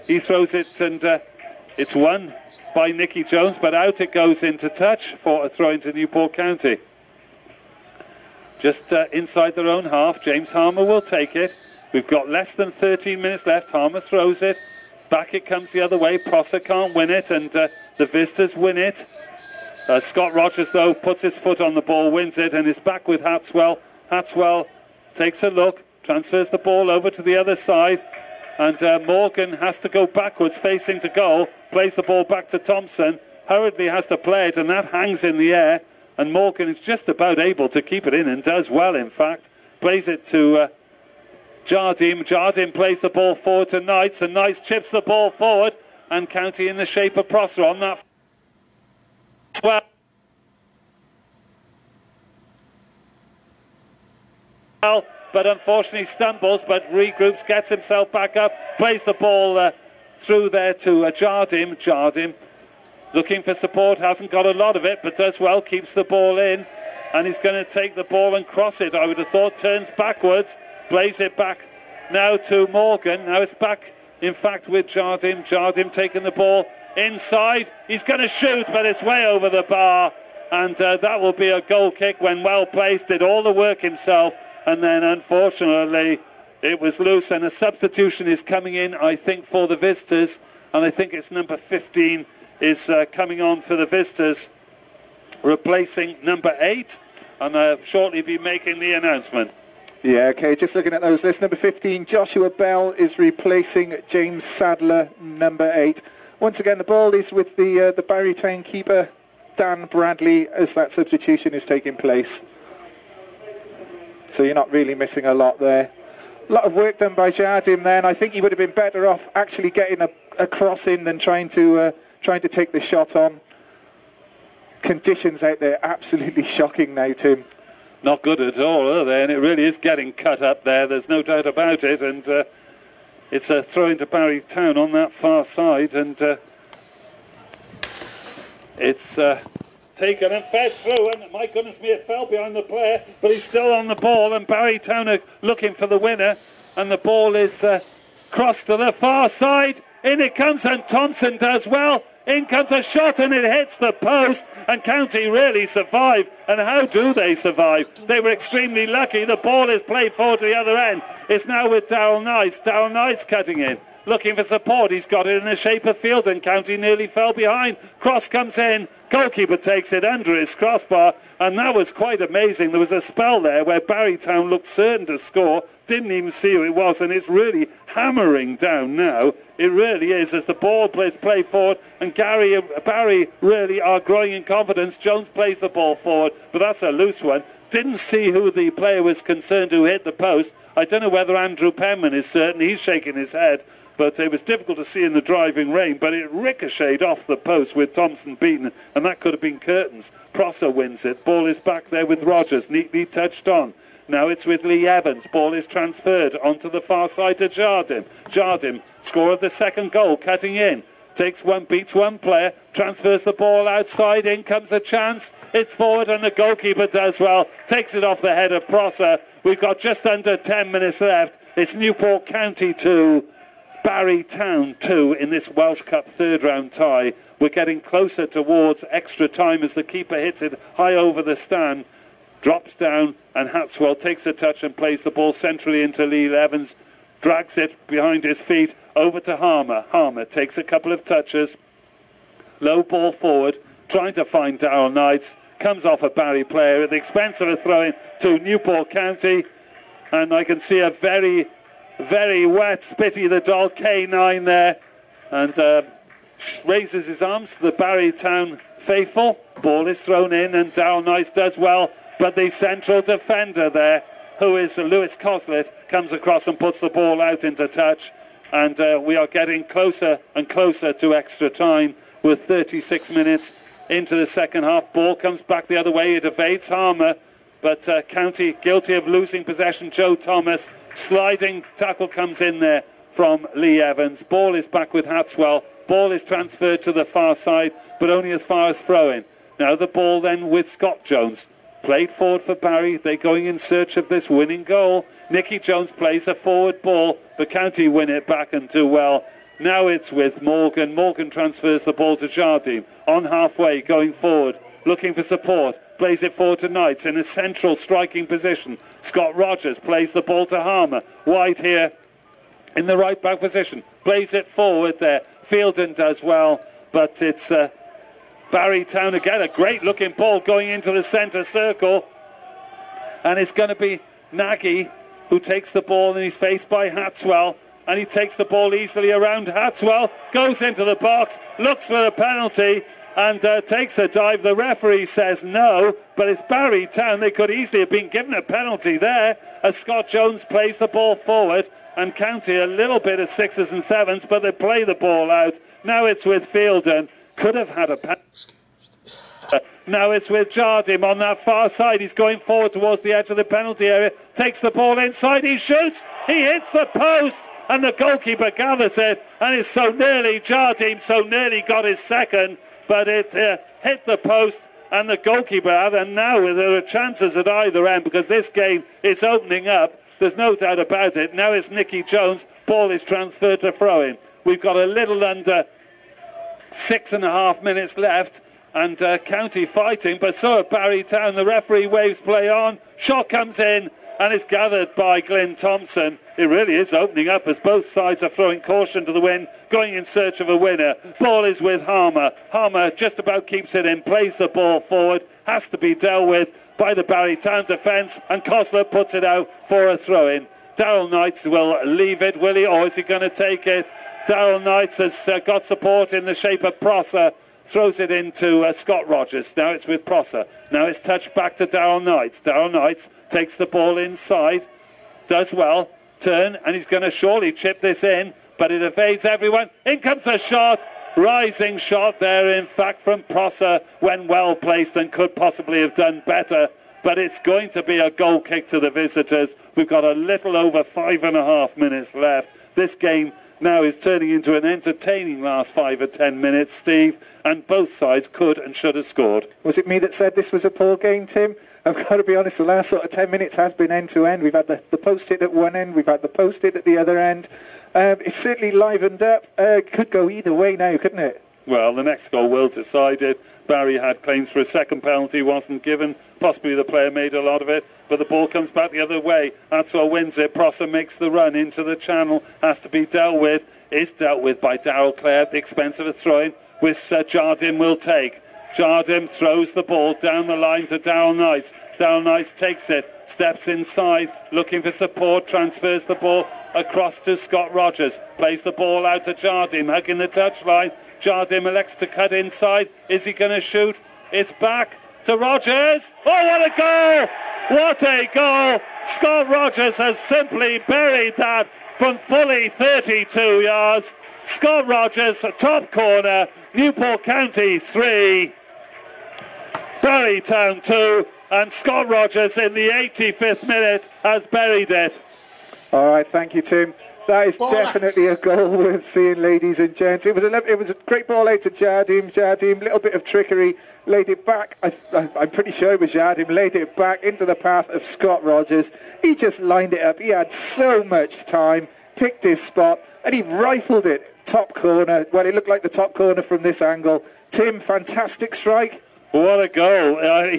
He throws it, and it's won by Nicky Jones, but out it goes into touch for a throw into Newport County. Just inside their own half, James Harmer will take it. We've got less than 13 minutes left. Harmer throws it. Back it comes the other way. Prosser can't win it, and the visitors win it. Scott Rogers, though, puts his foot on the ball, wins it, and is back with Hatswell. Hatswell takes a look, transfers the ball over to the other side, and Morgan has to go backwards, facing to goal, plays the ball back to Thompson, hurriedly has to play it, and that hangs in the air, and Morgan is just about able to keep it in, and does well, in fact. Plays it to Jardim. Jardim plays the ball forward to Knights, and Knights chips the ball forward, and County in the shape of Prosser on that. Well, but unfortunately stumbles, but regroups, gets himself back up, plays the ball through there to Jardim. Jardim looking for support, hasn't got a lot of it, but does well, keeps the ball in, and he's going to take the ball and cross it, I would have thought, turns backwards, plays it back now to Morgan. Now it's back, in fact, with Jardim. Jardim taking the ball inside. He's going to shoot, but it's way over the bar, and that will be a goal kick when well placed, did all the work himself, and then unfortunately it was loose, and a substitution is coming in, I think, for the visitors, and I think it's number 15 is coming on for the visitors, replacing number 8, and I'll shortly be making the announcement. Yeah, okay, just looking at those lists. Number 15, Joshua Bell, is replacing James Sadler, number 8. Once again, the ball is with the Barry Town keeper, Dan Bradley as that substitution is taking place. So you're not really missing a lot there. A lot of work done by Jardim then. I think he would have been better off actually getting a cross in than trying to take the shot on. Conditions out there absolutely shocking now, Tim. Not good at all, are they? And it really is getting cut up there. There's no doubt about it. And it's a throw into Barry Town on that far side. And it's taken and fed through. And my goodness me, it fell behind the player. But he's still on the ball. And Barry Town are looking for the winner. And the ball is crossed to the far side. In it comes, and Thompson does well. In comes a shot and it hits the post, and County really survive. And how do they survive? They were extremely lucky. The ball is played forward to the other end. It's now with Darryl Knights. Darryl Knights cutting in, looking for support. He's got it in the shape of field, and County nearly fell behind. Cross comes in. Goalkeeper takes it under his crossbar, and that was quite amazing. There was a spell there where Barry Town looked certain to score, didn't even see who it was, and it's really hammering down now. It really is, as the ball plays play forward, and Barry really are growing in confidence. Jones plays the ball forward, but that's a loose one. Didn't see who the player was concerned who hit the post. I don't know whether Andrew Penman is certain. He's shaking his head. But it was difficult to see in the driving rain, but it ricocheted off the post with Thompson beaten, and that could have been curtains. Prosser wins it. Ball is back there with Rogers, neatly touched on. Now it's with Lee Evans. Ball is transferred onto the far side to Jardim. Jardim, scorer of the second goal, cutting in. Takes one, beats one player, transfers the ball outside. In comes a chance. It's forward, and the goalkeeper does well. Takes it off the head of Prosser. We've got just under 10 minutes left. It's Newport County 2. Barry Town 2 in this Welsh Cup third round tie. We're getting closer towards extra time as the keeper hits it high over the stand, drops down, and Hatswell takes a touch and plays the ball centrally into Lee Evans, drags it behind his feet over to Harmer. Harmer takes a couple of touches, low ball forward, trying to find Darryl Knights, comes off a Barry player at the expense of a throw-in to Newport County, and I can see a very wet Spytty the dog, K9 there, and raises his arms to the Barry Town faithful. Ball is thrown in, and Darryl Knights does well, but the central defender there, who is Lewis Coslett, comes across and puts the ball out into touch, and we are getting closer and closer to extra time with 36 minutes into the second half. Ball comes back the other way, it evades Harmer, but County guilty of losing possession. Joe Thomas, sliding tackle comes in there from Lee Evans. Ball is back with Hatswell. Ball is transferred to the far side, but only as far as throw-in. Now the ball then with Scott Jones. Played forward for Barry. They're going in search of this winning goal. Nicky Jones plays a forward ball, but County win it back and do well. Now it's with Morgan. Morgan transfers the ball to Jardim. On halfway, going forward, looking for support. Plays it forward to Knights in a central striking position. Scott Rogers plays the ball to Harmer. Wide here in the right back position. Plays it forward there. Fielden does well, but it's Barry Town again. A great looking ball going into the centre circle. And it's going to be Nagy who takes the ball, and he's faced by Hatswell. And he takes the ball easily around Hatswell. Goes into the box. Looks for the penalty. And takes a dive. The referee says no, but it's Barry Town. They could easily have been given a penalty there as Scott Jones plays the ball forward, and County a little bit of sixes and sevens, but they play the ball out. Now it's with Fielden. Could have had a penalty. Now it's with Jardim on that far side. He's going forward towards the edge of the penalty area. Takes the ball inside. He shoots. He hits the post. And the goalkeeper gathers it. And it's so nearly Jardim, so nearly got his second. But it hit the post, and the goalkeeper had, and now there are chances at either end because this game is opening up. There's no doubt about it. Now it's Nicky Jones. Ball is transferred to throw-in. We've got a little under 6.5 minutes left, and County fighting, but so are Barry Town. The referee waves play on. Shot comes in, and it's gathered by Glyn Thompson. It really is opening up as both sides are throwing caution to the wind, going in search of a winner. Ball is with Harmer. Harmer just about keeps it in, plays the ball forward, has to be dealt with by the Barry Town defence, and Kosler puts it out for a throw-in. Darryl Knights will leave it, will he, or is he going to take it? Darryl Knights has got support in the shape of Prosser, throws it into Scott Rogers. Now it's with Prosser. Now it's touched back to Darryl Knights. Darryl Knights takes the ball inside, does well, turn, and he's going to surely chip this in, but it evades everyone. In comes the shot. Rising shot there, in fact, from Prosser, when well placed and could possibly have done better. But it's going to be a goal kick to the visitors. We've got a little over 5.5 minutes left. This game now is turning into an entertaining last 5 or 10 minutes, Steve, and both sides could and should have scored. Was it me that said this was a poor game, Tim? I've got to be honest, the last sort of 10 minutes has been end-to-end. We've had the post hit at one end, we've had the post hit at the other end. It's certainly livened up. Could go either way now, couldn't it? Well, the next goal will decide it. Barry had claims for a second penalty, wasn't given. Possibly the player made a lot of it, but the ball comes back the other way. Axwell wins it. Prosser makes the run into the channel. Has to be dealt with. Is dealt with by Darryl Clare at the expense of a throw-in, which Jardim will take. Jardim throws the ball down the line to Darryl Knights. Darryl Knights takes it, steps inside, looking for support, transfers the ball across to Scott Rogers. Plays the ball out to Jardim, hugging the touchline. Jardim elects to cut inside. Is he going to shoot? It's back to Rogers. Oh, what a goal! What a goal! Scott Rogers has simply buried that from fully 32 yards. Scott Rogers, top corner, Newport County 3, Barrytown 2, and Scott Rogers in the 85th minute has buried it. All right, thank you, Tim. That is definitely a goal worth seeing, ladies and gents. It was a great ball out to Jardim. Jardim, little bit of trickery, laid it back. I'm pretty sure it was Jardim, laid it back into the path of Scott Rogers. He just lined it up. He had so much time, picked his spot, and he rifled it top corner. Well, it looked like the top corner from this angle. Tim, fantastic strike. What a goal.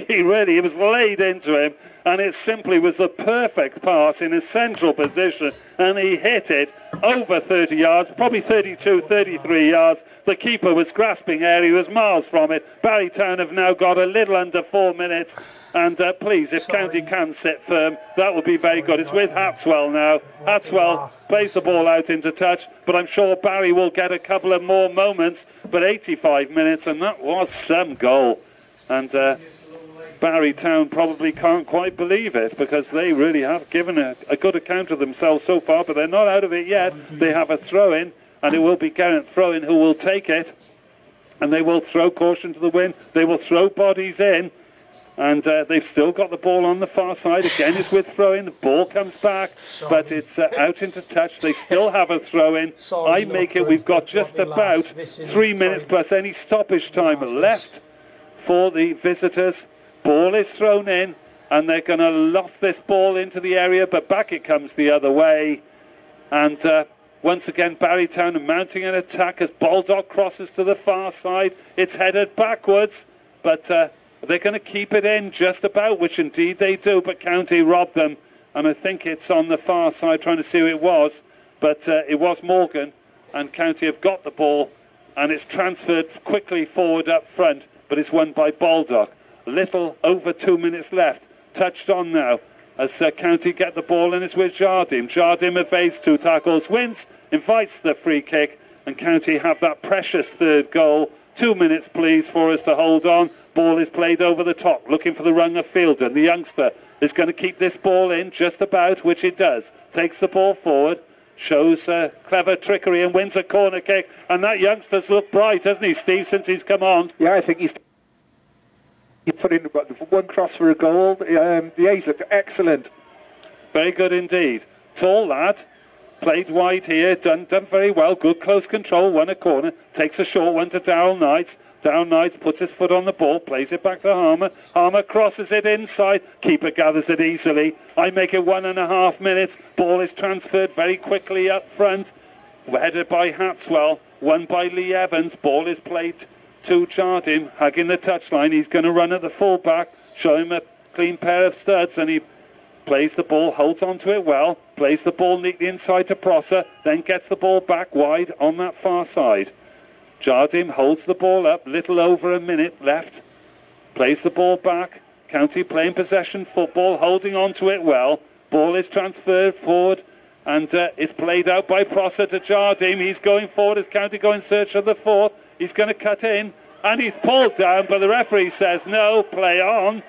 He was laid into him, and it simply was the perfect pass in a central position, and he hit it over 30 yards, probably 32, 33 yards. The keeper was grasping air. He was miles from it. Barrytown have now got a little under 4 minutes, and please, if County can sit firm, that would be very good. It's with Hatswell now. Hatswell plays the ball out into touch, but I'm sure Barry will get a couple of more moments, but 85 minutes, and that was some goal. And Barrytown probably can't quite believe it, because they really have given a good account of themselves so far, but they're not out of it yet. They have a throw-in, and it will be Garrett Throw-in who will take it, and they will throw caution to the wind. They will throw bodies in, and they've still got the ball on the far side. Again, it's with throw-in. The ball comes back, but it's out into touch. They still have a throw-in. I make it, we've got just about 3 minutes plus any stoppage time left for the visitors. Ball is thrown in, and they're going to loft this ball into the area, but back it comes the other way. And once again, Barrytown are mounting an attack as Baldock crosses to the far side. It's headed backwards, but they're going to keep it in just about, which indeed they do, but County robbed them. And I think it's on the far side, trying to see who it was, but it was Morgan, and County have got the ball, and it's transferred quickly forward up front, but it's won by Baldock. A little over 2 minutes left. Touched on now as County get the ball, and it's with Jardim. Jardim evades 2 tackles, wins, invites the free kick, and County have that precious third goal. 2 minutes, please, for us to hold on. Ball is played over the top, looking for the rung of Fielden. The youngster is going to keep this ball in just about, which it does. Takes the ball forward, shows clever trickery, and wins a corner kick. And that youngster's looked bright, hasn't he, Steve, since he's come on? Yeah, I think he's put in one cross for a goal. He's looked excellent. Very good indeed. Tall lad, played wide here, done very well. Good close control, won a corner, takes a short one to Darryl Knights. Darryl Knights puts his foot on the ball, plays it back to Harmer. Harmer crosses it inside. Keeper gathers it easily. I make it 1.5 minutes. Ball is transferred very quickly up front. Headed by Hatswell, won by Lee Evans. Ball is played to Jardim, hugging the touchline. He's going to run at the fullback, show him a clean pair of studs, and he plays the ball, holds onto it well, plays the ball neatly inside to Prosser, then gets the ball back wide on that far side. Jardim holds the ball up, little over a minute left, plays the ball back. County playing possession football, holding onto it well. Ball is transferred forward, and it's played out by Prosser to Jardim. He's going forward as County go in search of the fourth. He's going to cut in. and he's pulled down, but the referee says no, play on.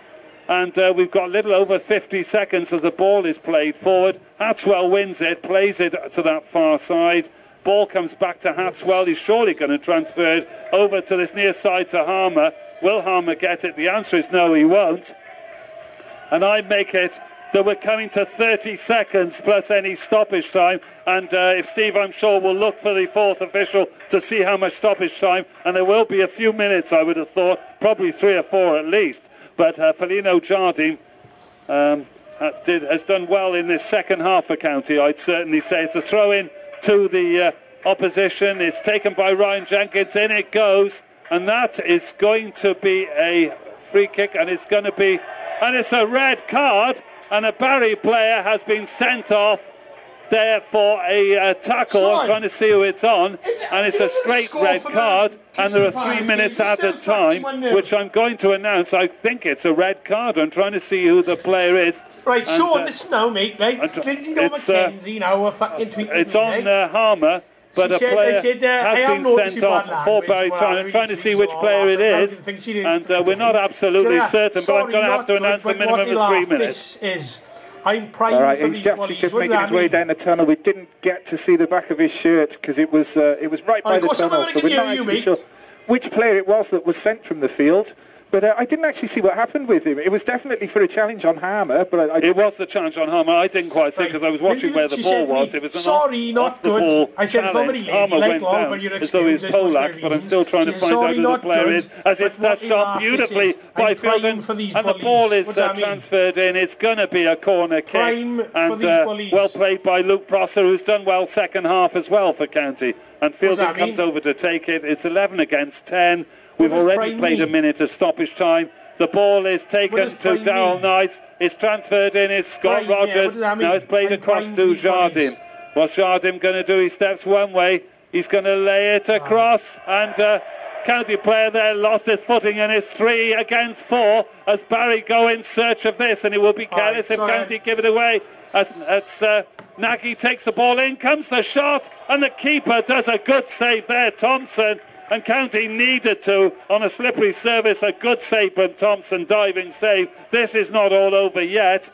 And we've got a little over 50 seconds as the ball is played forward. Hatswell wins it, plays it to that far side. Ball comes back to Hatswell. He's surely going to transfer it over to this near side to Harmer. Will Harmer get it? The answer is no, he won't. And I make it that we're coming to 30 seconds plus any stoppage time. And if Steve, I'm sure, will look for the fourth official to see how much stoppage time. And there will be a few minutes, I would have thought, probably 3 or 4 at least. But Felino Jardim has done well in this second half for County, I'd certainly say. It's a throw-in to the opposition. It's taken by Ryan Jenkins. In it goes. And that is going to be a free kick. And it's going to be... And it's a red card. And a Barry player has been sent off there for a tackle. Sean, I'm trying to see who it's on, and it's a straight red card, and there are 3 minutes added time, which I'm going to announce. I think it's a red card. I'm trying to see who the player is. Right, and, Sean, listen now, mate. Right, Lindsay McKenzie now, fucking tweeting. It's on Harmer, but a player has been sent off for Barry Town. I'm trying to see which player it is, and we're not absolutely certain, but I'm going to have to announce the minimum of 3 minutes. All right, he's actually just making his way down the tunnel. We didn't get to see the back of his shirt because it was right by the tunnel, so we're not actually sure which player it was that was sent from the field. But I didn't actually see what happened with him. It was definitely for a challenge on Harmer, but it was the challenge on Harmer. I didn't quite see because I was watching where the ball was. It was an off the ball challenge. Harmer went down as though he was poleaxed, but I'm still trying to find out who the player is. As it's touched on beautifully by Fielden, and the ball is transferred in. It's going to be a corner kick, and well played by Luke Prosser, who's done well second half as well for County. And Fielden comes over to take it. It's 11 against 10. We've already played a minute of stoppage time. The ball is taken to Darrell Knights. It's transferred in. It's Scott Rogers. Now it's played across to Jardim. What's Jardim going to do? He steps one way. He's going to lay it across. And County player there lost his footing. And it's 3 against 4 as Barry go in search of this. And it will be careless if County give it away. As Nagy takes the ball in. Comes the shot. And the keeper does a good save there, Thompson. And County needed to, on a slippery service, a good save from Thompson, diving save. This is not all over yet.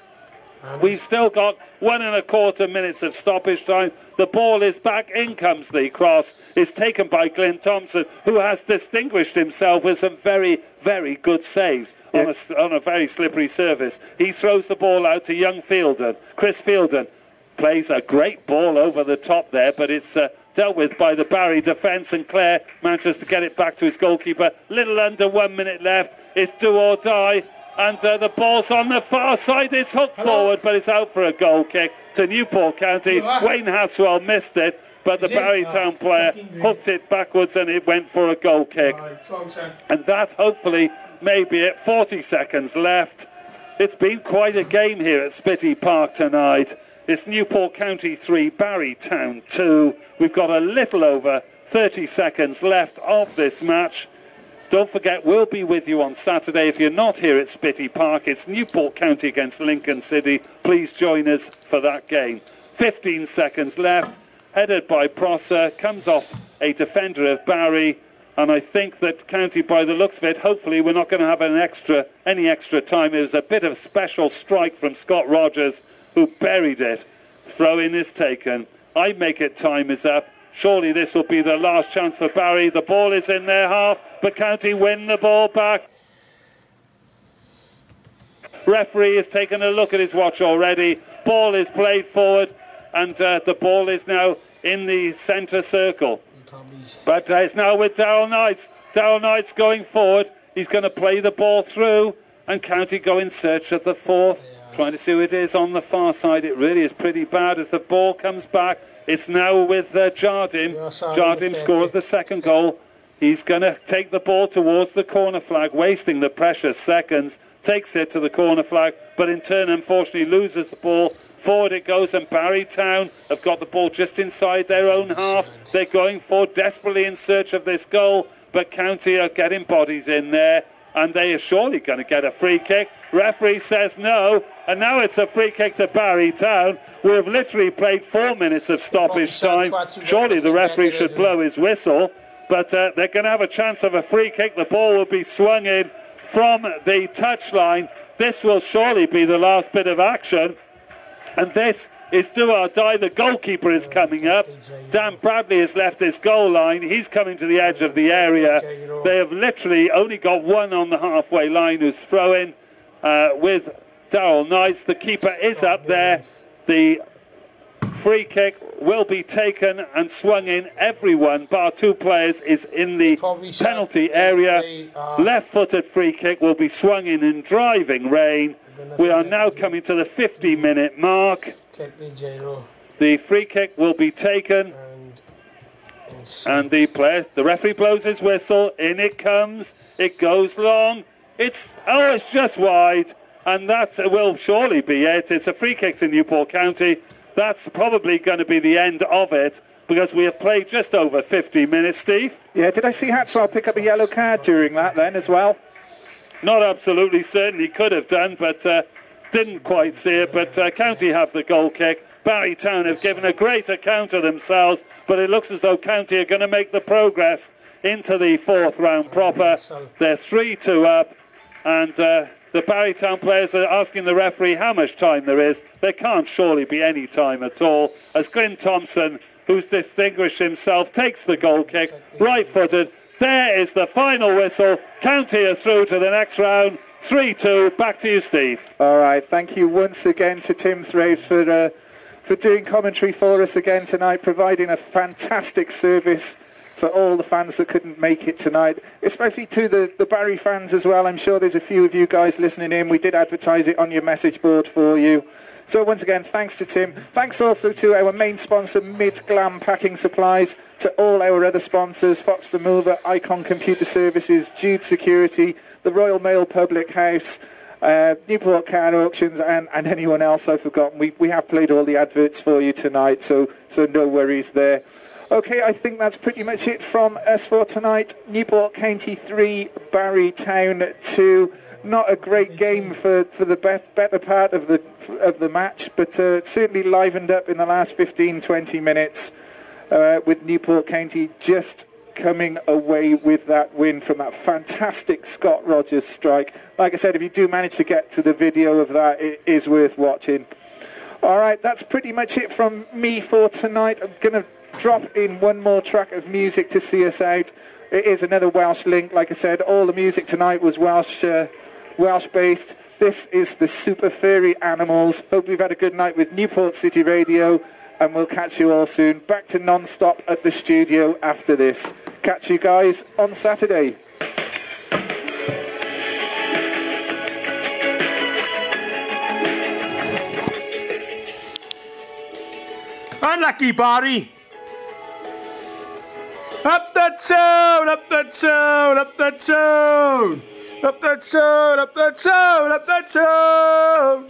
We've still got 1 1/4 minutes of stoppage time. The ball is back, in comes the cross. It's taken by Glyn Thompson, who has distinguished himself with some very, very good saves on a very slippery surface. He throws the ball out to young Fielden. Chris Fielden plays a great ball over the top there, but it's... dealt with by the Barry defence, and Clare manages to get it back to his goalkeeper. Little under 1 minute left. It's do or die, and the ball's on the far side. It's hooked forward, but it's out for a goal kick to Newport County. Wayne Hatswell missed it, but the Barrytown player hooked it backwards, and it went for a goal kick. And that hopefully may be it. 40 seconds left. It's been quite a game here at Spytty Park tonight. It's Newport County 3, Barrytown 2. We've got a little over 30 seconds left of this match. Don't forget, we'll be with you on Saturday. If you're not here at Spytty Park, it's Newport County against Lincoln City. Please join us for that game. 15 seconds left. Headed by Prosser. Comes off a defender of Barry. And I think that County, by the looks of it, hopefully we're not going to have any extra time. It was a bit of special strike from Scott Rogers, who buried it. Throw-in is taken. I make it, time is up. Surely this will be the last chance for Barry. The ball is in their half, but County win the ball back. Referee has taken a look at his watch already. Ball is played forward, and the ball is now in the centre circle. But it's now with Darrell Knights. Darrell Knights going forward. He's going to play the ball through, and County go in search of the fourth. Trying to see who it is on the far side. It really is pretty bad as the ball comes back. It's now with Jardim. Jardim scored the second goal. He's going to take the ball towards the corner flag, wasting the precious seconds. Takes it to the corner flag, but in turn, unfortunately, loses the ball. Forward it goes, and Barrytown have got the ball just inside their own half. They're going forward desperately in search of this goal, but County are getting bodies in there, and they are surely going to get a free kick. Referee says no, and now it's a free kick to Barrytown. We have literally played 4 minutes of stoppage time. Surely the referee should blow his whistle, but they're going to have a chance of a free kick. The ball will be swung in from the touchline. This will surely be the last bit of action, and this is do or die. The goalkeeper is coming up. Dan Bradley has left his goal line. He's coming to the edge of the area. They have literally only got one on the halfway line who's throwing with Daryl Knights. The keeper is up there. The free kick will be taken and swung in. Everyone, bar 2 players, is in the penalty area. Left-footed free kick will be swung in driving rain. We are now coming to the 50-minute mark. The free kick will be taken, and the referee blows his whistle. In it comes. It goes long. It's just wide, and that will surely be it. It's a free kick to Newport County. That's probably going to be the end of it, because we have played just over 50 minutes, Steve. Yeah, did I see Hatswell pick up a yellow card during that then as well? Not absolutely certain. He could have done, but didn't quite see it. But County have the goal kick. Barry Town have given a great account of themselves, but it looks as though County are going to make the progress into the 4th round proper. They're 3-2 up, and the Barry Town players are asking the referee how much time there is. There can't surely be any time at all, as Glyn Thompson, who's distinguished himself, takes the goal kick, right-footed. There is the final whistle. County are through to the next round. 3-2. Back to you, Steve. All right. Thank you once again to Tim Thraves for doing commentary for us again tonight, providing a fantastic service for all the fans that couldn't make it tonight, especially to the Barry fans as well. I'm sure there's a few of you guys listening in. We did advertise it on your message board for you. So once again, thanks to Tim. Thanks also to our main sponsor, Mid-Glam Packing Supplies, to all our other sponsors, Fox the Mover, Icon Computer Services, Jude Security, the Royal Mail Public House, Newport Car Auctions, and anyone else I've forgotten. We have played all the adverts for you tonight, so no worries there. Okay, I think that's pretty much it from us for tonight. Newport County 3, Barry Town 2. Not a great game for the better part of the match, but certainly livened up in the last 15-20 minutes with Newport County just coming away with that win from that fantastic Scott Rogers strike. Like I said, if you do manage to get to the video of that, it is worth watching. All right, that's pretty much it from me for tonight. I'm going to drop in one more track of music to see us out. It is another Welsh link. Like I said, all the music tonight was Welsh-based. This is the Super Furry Animals. Hope you've had a good night with Newport City Radio, and we'll catch you all soon. Back to non-stop at the studio after this. Catch you guys on Saturday. Unlucky Barry. Up the town, up the town, up the town. Up the town, up the town, up the town.